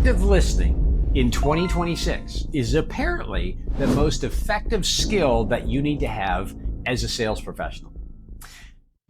Active listening in 2026 is apparently the most effective skill that you need to have as a sales professional.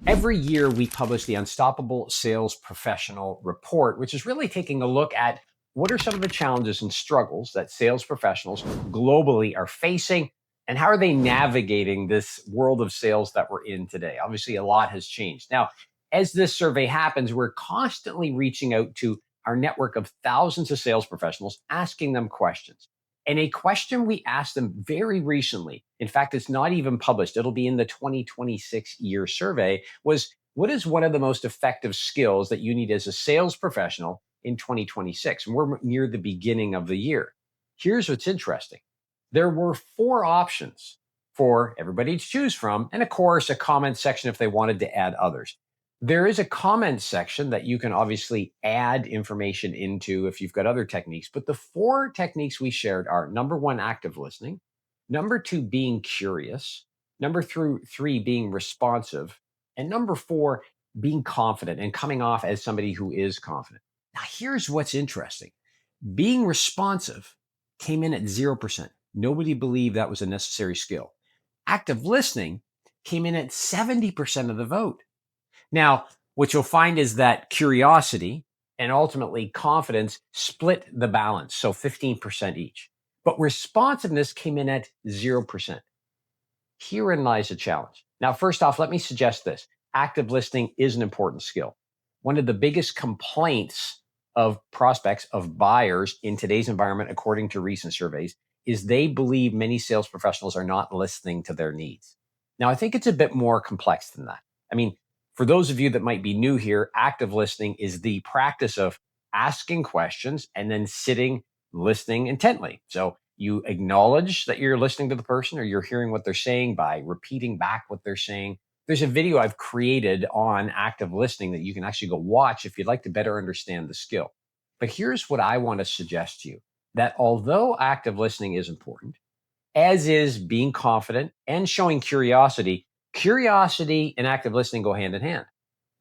Every year we publish the Unstoppable Sales Professional Report, which is really taking a look at what are some of the challenges and struggles that sales professionals globally are facing and how are they navigating this world of sales that we're in today. Obviously, a lot has changed. Now, as this survey happens, we're constantly reaching out to our network of thousands of sales professionals, asking them questions. And a question we asked them very recently, in fact, it's not even published, it'll be in the 2026 year survey, was what is one of the most effective skills that you need as a sales professional in 2026? And we're near the beginning of the year. Here's what's interesting. There were 4 options for everybody to choose from, and of course, a comment section if they wanted to add others. There is a comment section that you can obviously add information into if you've got other techniques, but the 4 techniques we shared are number 1, active listening, number 2, being curious, number 3, being responsive, and number 4, being confident and coming off as somebody who is confident. Now, here's what's interesting. Being responsive came in at 0%. Nobody believed that was a necessary skill. Active listening came in at 70% of the vote. Now, what you'll find is that curiosity and ultimately confidence split the balance, so 15% each. But responsiveness came in at 0%. Herein lies a challenge. Now, first off, let me suggest this. Active listening is an important skill. One of the biggest complaints of prospects, of buyers in today's environment, according to recent surveys, is they believe many sales professionals are not listening to their needs. Now, I think it's a bit more complex than that. I mean, for those of you that might be new here, active listening is the practice of asking questions and then sitting, listening intently. So you acknowledge that you're listening to the person or you're hearing what they're saying by repeating back what they're saying. There's a video I've created on active listening that you can actually go watch if you'd like to better understand the skill. But here's what I want to suggest to you, that although active listening is important, as is being confident and showing curiosity, curiosity and active listening go hand in hand.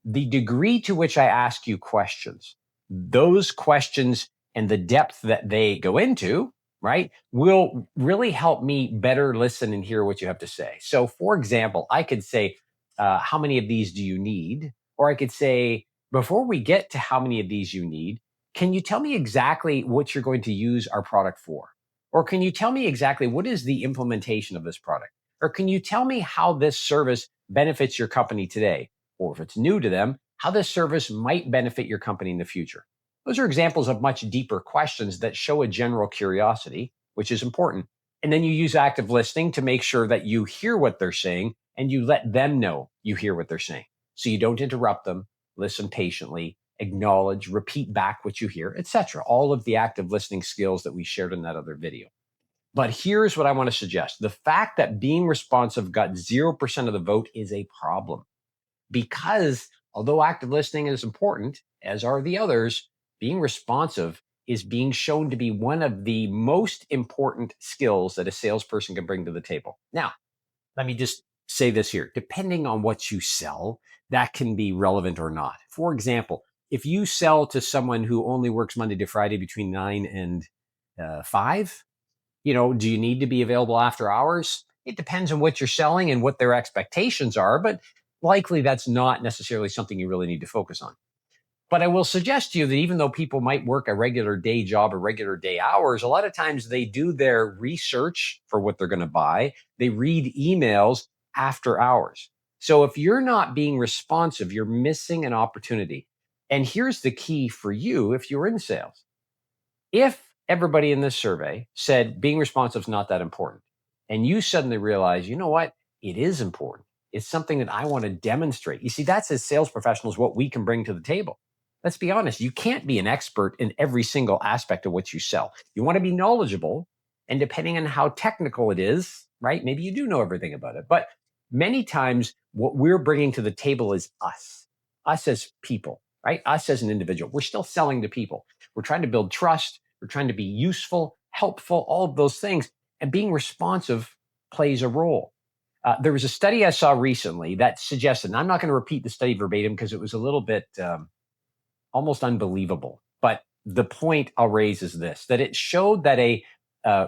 The degree to which I ask you questions, those questions and the depth that they go into, right, will really help me better listen and hear what you have to say. So, for example, I could say, how many of these do you need? Or I could say, before we get to how many of these you need, can you tell me exactly what you're going to use our product for? Or can you tell me exactly what is the implementation of this product? Or can you tell me how this service benefits your company today? Or if it's new to them, how this service might benefit your company in the future? Those are examples of much deeper questions that show a general curiosity, which is important. And then you use active listening to make sure that you hear what they're saying and you let them know you hear what they're saying. So you don't interrupt them, listen patiently, acknowledge, repeat back what you hear, etc. All of the active listening skills that we shared in that other video. But here's what I want to suggest. The fact that being responsive got 0% of the vote is a problem, because although active listening is important, as are the others, being responsive is being shown to be one of the most important skills that a salesperson can bring to the table. Now, let me just say this here. Depending on what you sell, that can be relevant or not. For example, if you sell to someone who only works Monday to Friday between 9 and 5, do you need to be available after hours? It depends on what you're selling and what their expectations are, but likely that's not necessarily something you really need to focus on. But I will suggest to you that even though people might work a regular day job or regular day hours, a lot of times they do their research for what they're going to buy. They read emails after hours. So if you're not being responsive, you're missing an opportunity. And here's the key for you if you're in sales. If everybody in this survey said being responsive is not that important, and you suddenly realize, you know what, it is important. It's something that I want to demonstrate. You see, that's as sales professionals what we can bring to the table. Let's be honest, you can't be an expert in every single aspect of what you sell. You want to be knowledgeable, and depending on how technical it is, right, maybe you do know everything about it. But many times what we're bringing to the table is us as people, right? Us as an individual. We're still selling to people. We're trying to build trust. We're trying to be useful, helpful, all of those things. And being responsive plays a role. There was a study I saw recently that suggested, and I'm not going to repeat the study verbatim because it was a little bit almost unbelievable, but the point I'll raise is this, that it showed that a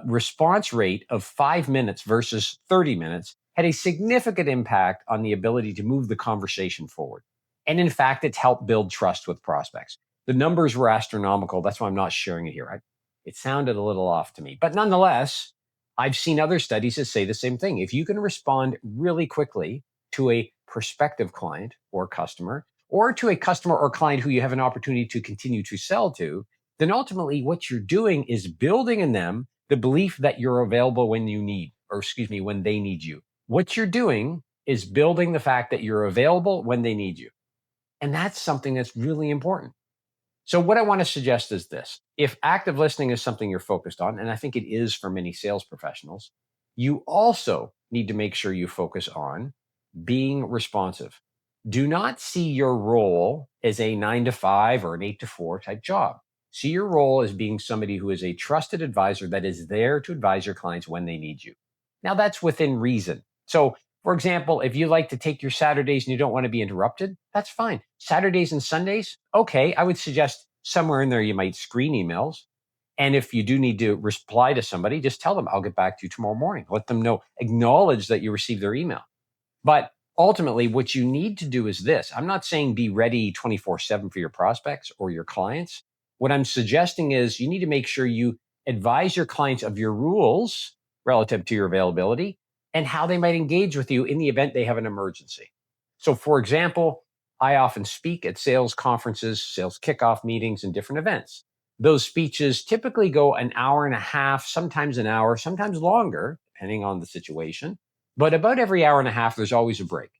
response rate of 5 minutes versus 30 minutes had a significant impact on the ability to move the conversation forward. And in fact, it's helped build trust with prospects. The numbers were astronomical. That's why I'm not sharing it here. It sounded a little off to me. But nonetheless, I've seen other studies that say the same thing. If you can respond really quickly to a prospective client or customer, or to a customer or client who you have an opportunity to continue to sell to, then ultimately what you're doing is building in them the belief that you're available when you need, or excuse me, when they need you. What you're doing is building the fact that you're available when they need you. And that's something that's really important. So what I want to suggest is this. If active listening is something you're focused on, and I think it is for many sales professionals, you also need to make sure you focus on being responsive. Do not see your role as a 9 to 5 or an 8 to 4 type job. See your role as being somebody who is a trusted advisor that is there to advise your clients when they need you. Now, that's within reason. So, for example, if you like to take your Saturdays and you don't want to be interrupted, that's fine. Saturdays and Sundays, okay, I would suggest somewhere in there you might screen emails. And if you do need to reply to somebody, just tell them, I'll get back to you tomorrow morning. Let them know, acknowledge that you received their email. But ultimately, what you need to do is this. I'm not saying be ready 24/7 for your prospects or your clients. What I'm suggesting is you need to make sure you advise your clients of your rules relative to your availability and how they might engage with you in the event they have an emergency. So, for example, I often speak at sales conferences, sales kickoff meetings, and different events. Those speeches typically go an hour and a half, sometimes an hour, sometimes longer, depending on the situation. But about every hour and a half, there's always a break.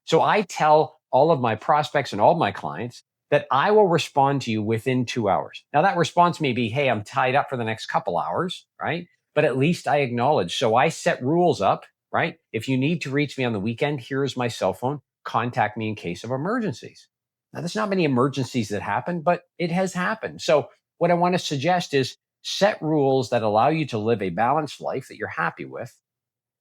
So I tell all of my prospects and all of my clients that I will respond to you within 2 hours. Now, that response may be, hey, I'm tied up for the next couple hours, right? But at least I acknowledge. So I set rules up, right? If you need to reach me on the weekend, here's my cell phone. Contact me in case of emergencies. Now, there's not many emergencies that happen, but it has happened. So what I want to suggest is set rules that allow you to live a balanced life that you're happy with,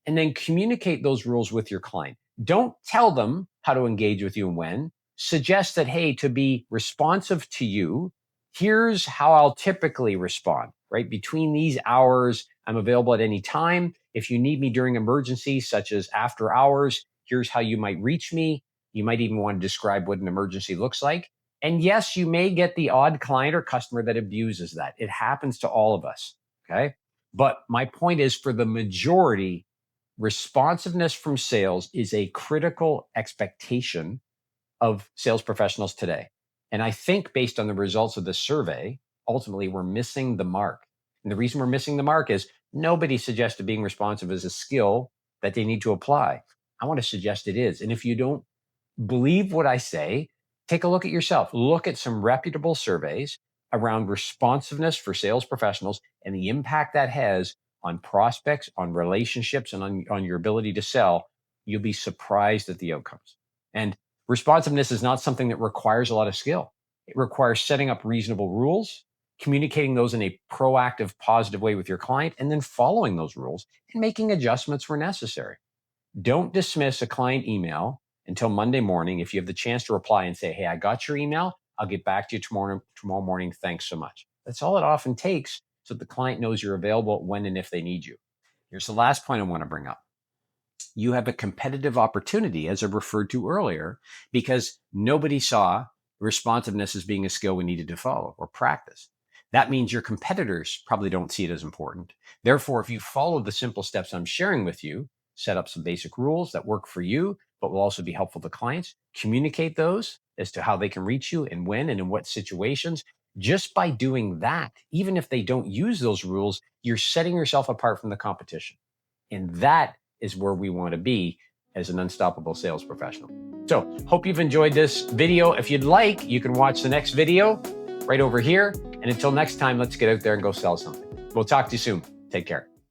and then communicate those rules with your client. Don't tell them how to engage with you and when. Suggest that, hey, to be responsive to you, here's how I'll typically respond, right? Between these hours, I'm available at any time. If you need me during emergencies, such as after hours, here's how you might reach me. You might even want to describe what an emergency looks like. And yes, you may get the odd client or customer that abuses that. It happens to all of us, okay? But my point is, for the majority, responsiveness from sales is a critical expectation of sales professionals today. And I think based on the results of the survey, ultimately we're missing the mark. And the reason we're missing the mark is nobody suggested being responsive is a skill that they need to apply. I want to suggest it is. And if you don't believe what I say, take a look at yourself. Look at some reputable surveys around responsiveness for sales professionals and the impact that has on prospects, on relationships, and on your ability to sell. You'll be surprised at the outcomes. And responsiveness is not something that requires a lot of skill. It requires setting up reasonable rules, communicating those in a proactive, positive way with your client, and then following those rules and making adjustments where necessary. Don't dismiss a client email until Monday morning. If you have the chance to reply and say, hey, I got your email, I'll get back to you tomorrow morning. Thanks so much. That's all it often takes, so that the client knows you're available when and if they need you. Here's the last point I want to bring up. You have a competitive opportunity, as I referred to earlier, because nobody saw responsiveness as being a skill we needed to follow or practice. That means your competitors probably don't see it as important. Therefore, if you follow the simple steps I'm sharing with you, set up some basic rules that work for you, but will also be helpful to clients, communicate those as to how they can reach you and when and in what situations. Just by doing that, even if they don't use those rules, you're setting yourself apart from the competition. And that is where we want to be as an unstoppable sales professional. So, hope you've enjoyed this video. If you'd like, you can watch the next video right over here. And until next time, let's get out there and go sell something. We'll talk to you soon. Take care.